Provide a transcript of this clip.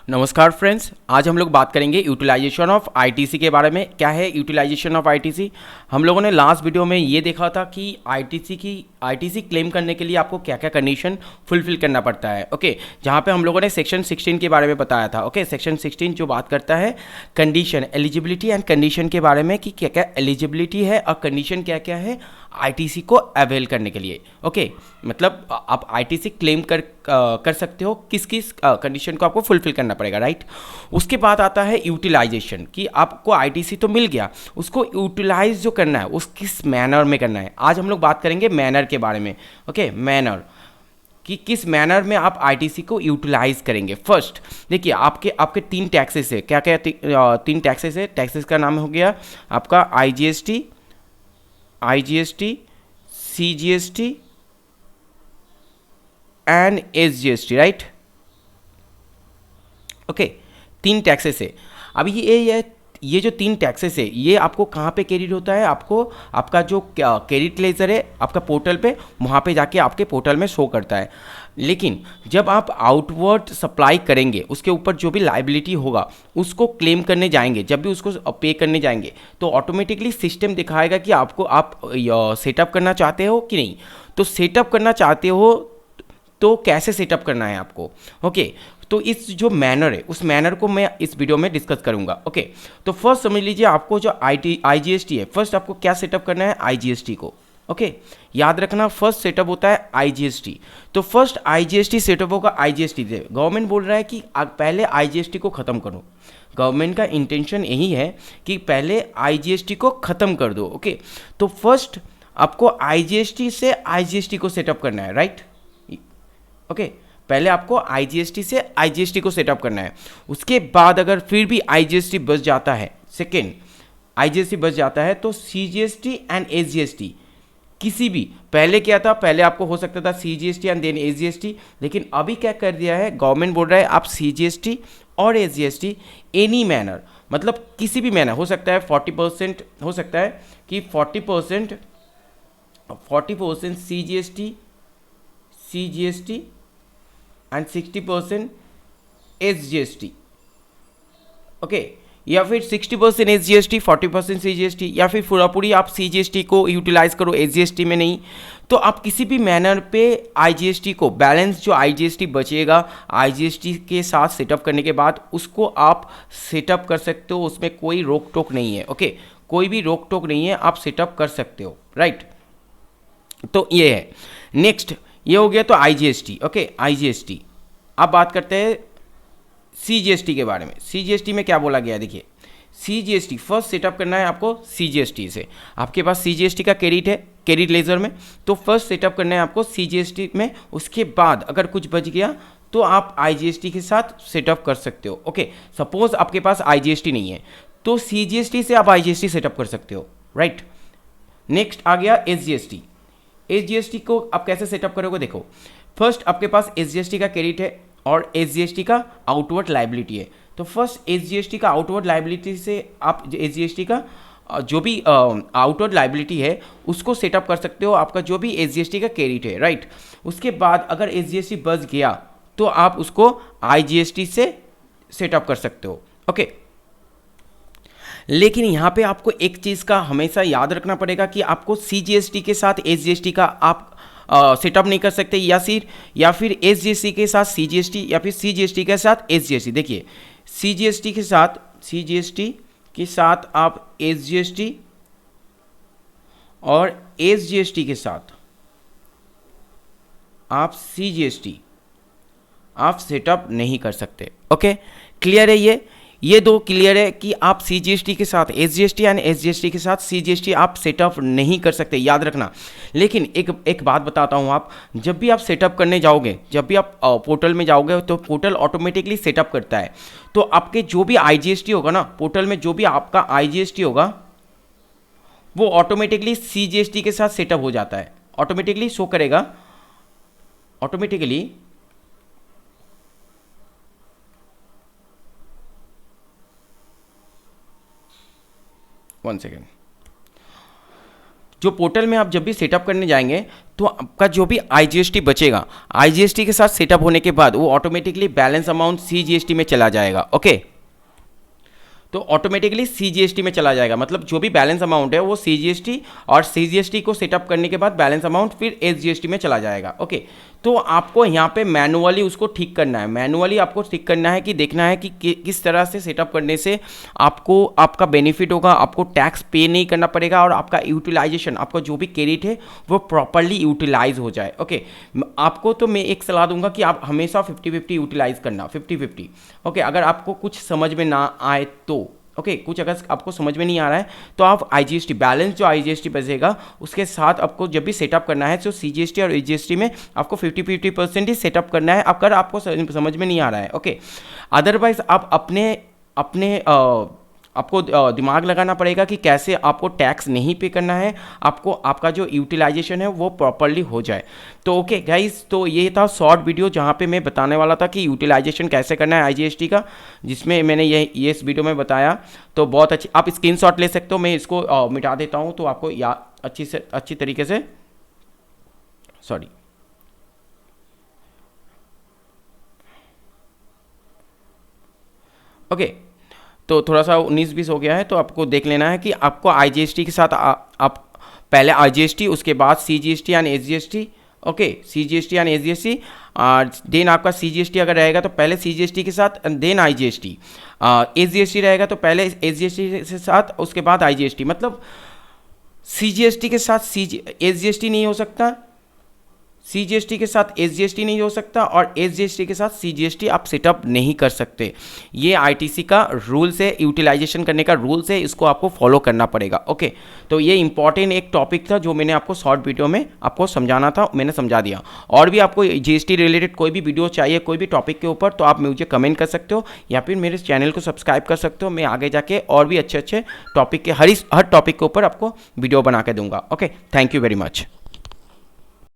नमस्कार फ्रेंड्स, आज हम लोग बात करेंगे यूटिलाइजेशन ऑफ आईटीसी के बारे में। क्या है यूटिलाइजेशन ऑफ आईटीसी? हम लोगों ने लास्ट वीडियो में ये देखा था कि आईटीसी क्लेम करने के लिए आपको क्या क्या कंडीशन फुलफिल करना पड़ता है। ओके, जहाँ पे हम लोगों ने सेक्शन 16 के बारे में बताया था। ओके, सेक्शन 16 जो बात करता है कंडीशन, एलिजिबिलिटी एंड कंडीशन के बारे में कि क्या क्या एलिजिबिलिटी है और कंडीशन क्या क्या है आईटीसी को अवेल करने के लिए। ओके, मतलब आप आईटीसी क्लेम कर सकते हो, किस किस कंडीशन को आपको फुलफिल करना पड़ेगा, राइट। उसके बाद आता है यूटिलाइजेशन, कि आपको आईटीसी तो मिल गया, उसको यूटिलाइज जो करना है उस किस मैनर में करना है। आज हम लोग बात करेंगे मैनर के बारे में। ओके, मैनर कि किस मैनर में आप आईटीसी को यूटिलाइज करेंगे। फर्स्ट देखिए, आपके आपके तीन टैक्सेस है। क्या क्या तीन टैक्सेस है? टैक्सेस का नाम हो गया आपका IGST, CGST and SGST, right. Okay, तीन टैक्सेस है। अब ये जो तीन टैक्सेस है ये आपको कहाँ पे क्रेडिट होता है? आपको आपका जो क्रेडिट लेजर है आपका पोर्टल पे, वहाँ पे जाके आपके पोर्टल में शो करता है। लेकिन जब आप आउटवर्ड सप्लाई करेंगे उसके ऊपर जो भी लाइबिलिटी होगा उसको क्लेम करने जाएंगे, जब भी उसको पे करने जाएंगे तो ऑटोमेटिकली सिस्टम दिखाएगा कि आप सेटअप करना चाहते हो कि नहीं। तो सेटअप करना चाहते हो तो कैसे सेटअप करना है आपको। ओके, तो इस जो मैनर है उस मैनर को मैं इस वीडियो में डिस्कस करूंगा। ओके, तो फर्स्ट समझ लीजिए, आपको जो आईजीएसटी है, फर्स्ट आपको क्या सेटअप करना है? आईजीएसटी को। ओके, याद रखना फर्स्ट सेटअप होता है आईजीएसटी। तो फर्स्ट आईजीएसटी सेटअप होगा। आईजीएसटी से गवर्नमेंट बोल रहा है कि पहले आईजीएसटी को ख़त्म करो। गवर्नमेंट का इंटेंशन यही है कि पहले आईजीएसटी को ख़त्म कर दो। ओके, तो फर्स्ट आपको आईजीएसटी से आईजीएसटी को सेटअप करना है, राइट। ओके, पहले आपको आईजीएसटी से आईजीएसटी को सेटअप करना है। उसके बाद अगर फिर भी आईजीएसटी बच जाता है, सेकेंड आईजीएसटी बच जाता है, तो सीजीएसटी एंड एसजीएसटी किसी भी, पहले क्या था, पहले आपको हो सकता था सीजीएसटी एंड देन एसजीएसटी, लेकिन अभी क्या कर दिया है गवर्नमेंट, बोल रहा है आप सीजीएसटी और एसजीएसटी एनी मैनर, मतलब किसी भी मैनर हो सकता है। 40% हो सकता है कि 40% सीजीएसटी एंड 60% एसजीएसटी। ओके, या फिर 60% एसजीएसटी, 40% सीजीएसटी, या फिर पूरी आप सीजीएसटी को यूटिलाइज करो, एसजीएसटी में नहीं। तो आप किसी भी मैनर पे आईजीएसटी को, बैलेंस जो आईजीएसटी बचेगा आईजीएसटी के साथ सेटअप करने के बाद, उसको आप सेटअप कर सकते हो। उसमें कोई रोक टोक नहीं है। ओके, कोई भी रोक टोक नहीं है, आप सेटअप कर सकते हो, राइट। तो ये है। नेक्स्ट ये हो गया तो आईजीएसटी। Okay, IGST. अब बात करते हैं सीजीएसटी के बारे में। सीजीएसटी में क्या बोला गया? देखिए, सीजीएसटी फर्स्ट सेटअप करना है आपको सीजीएसटी से। आपके पास सीजीएसटी का क्रेडिट है क्रेडिट लेजर में, तो फर्स्ट सेटअप करना है आपको सीजीएसटी में। उसके बाद अगर कुछ बच गया तो आप आईजीएसटी के साथ सेटअप कर सकते हो। ओके, सपोज आपके पास आईजीएसटी नहीं है तो सीजीएसटी से आप आईजीएसटी सेटअप कर सकते हो, राइट। नेक्स्ट आ गया एसजीएसटी। एसजीएसटी को आप कैसे सेटअप करोगे? देखो, फर्स्ट आपके पास एसजीएसटी का क्रेडिट है और एसजीएसटी का आउटवर्ड लाइबिलिटी है। तो फर्स्ट एसजीएसटी का आउटवर्ड लाइबिलिटी से आप एसजीएसटी का जो भी आउटवर्ड लाइबिलिटी है उसको सेटअप कर सकते हो, आपका जो भी एसजीएसटी का क्रेडिट है, राइट। उसके बाद अगर एसजीएसटी बच गया तो आप उसको आईजीएसटी से सेटअप कर सकते हो। ओके, लेकिन यहाँ पे आपको एक चीज़ का हमेशा याद रखना पड़ेगा कि आपको सीजीएसटी के साथ एसजीएसटी का आप सेटअप नहीं कर सकते, या फिर एसजीएसटी के साथ सीजीएसटी, या फिर सीजीएसटी के साथ एसजीएसटी। देखिए, सीजीएसटी के साथ आप एसजीएसटी और एसजीएसटी के साथ आप सीजीएसटी आप सेटअप नहीं कर सकते। ओके, क्लियर है? ये दो क्लियर है कि आप सीजीएसटी के साथ एसजीएसटी एंड एसजीएसटी के साथ सीजीएसटी आप सेटअप नहीं कर सकते, याद रखना। लेकिन एक बात बताता हूँ, आप जब भी आप सेटअप करने जाओगे, जब भी आप पोर्टल में जाओगे तो पोर्टल ऑटोमेटिकली सेटअप करता है। तो आपके जो भी आईजीएसटी होगा ना, पोर्टल में जो भी आपका आईजीएसटी होगा वो ऑटोमेटिकली सीजीएसटी के साथ सेटअप हो जाता है, ऑटोमेटिकली शो करेगा, ऑटोमेटिकली। वन सेकेंड, जो पोर्टल में आप जब भी सेटअप करने जाएंगे तो आपका जो भी IGST बचेगा, IGST के साथ सेटअप होने के बाद वो ऑटोमेटिकली बैलेंस अमाउंट CGST में चला जाएगा। ओके, तो ऑटोमेटिकली CGST में चला जाएगा, मतलब जो भी बैलेंस अमाउंट है वो CGST और CGST को सेटअप करने के बाद बैलेंस अमाउंट फिर SGST में चला जाएगा। ओके, तो आपको यहाँ पे मैनुअली उसको ठीक करना है, मैनुअली आपको ठीक करना है कि देखना है कि किस तरह से सेटअप करने से आपको आपका बेनिफिट होगा, आपको टैक्स पे नहीं करना पड़ेगा और आपका यूटिलाइजेशन, आपका जो भी क्रेडिट है वो प्रॉपरली यूटिलाइज हो जाए। ओके, आपको तो मैं एक सलाह दूंगा कि आप हमेशा 50-50 यूटिलाइज करना, 50-50। ओके, अगर आपको कुछ समझ में ना आए तो ओके, कुछ अगर आपको समझ में नहीं आ रहा है तो आप IGST बैलेंस जो IGST बचेगा उसके साथ आपको जब भी सेटअप करना है तो CGST और SGST में आपको 50-50% ही सेटअप करना है अगर आपको समझ में नहीं आ रहा है। ओके, अदरवाइज आप अपने आपको दिमाग लगाना पड़ेगा कि कैसे आपको टैक्स नहीं पे करना है, आपको आपका जो यूटिलाइजेशन है वो प्रॉपरली हो जाए। तो ओके गाइस, तो ये था शॉर्ट वीडियो जहाँ पे मैं बताने वाला था कि यूटिलाइजेशन कैसे करना है IGST का, जिसमें मैंने ये इस वीडियो में बताया। तो बहुत अच्छी, आप स्क्रीनशॉट ले सकते हो, मैं इसको मिटा देता हूँ तो आपको अच्छी तरीके से, सॉरी, ओके, तो थोड़ा सा 19-20 हो गया है, तो आपको देख लेना है कि आपको IGST के साथ आप पहले IGST, उसके बाद CGST and SGST। Okay, CGST and SGST, then आपका CGST अगर रहेगा तो पहले CGST के साथ देन IGST, SGST रहेगा तो पहले SGST के साथ उसके बाद IGST, मतलब CGST के साथ SGST नहीं हो सकता, CGST के साथ SGST नहीं हो सकता और SGST के साथ CGST आप सेटअप नहीं कर सकते। ये ITC का रूल्स है, यूटिलाइजेशन करने का रूल्स है, इसको आपको फॉलो करना पड़ेगा। ओके, तो ये इंपॉर्टेंट एक टॉपिक था जो मैंने आपको शॉर्ट वीडियो में आपको समझाना था, मैंने समझा दिया। और भी आपको GST रिलेटेड कोई भी वीडियो चाहिए कोई भी टॉपिक के ऊपर, तो आप मुझे कमेंट कर सकते हो या फिर मेरे चैनल को सब्सक्राइब कर सकते हो। मैं आगे जाके और भी अच्छे टॉपिक के हर टॉपिक के ऊपर आपको वीडियो बना के दूंगा। Okay, thank you very much.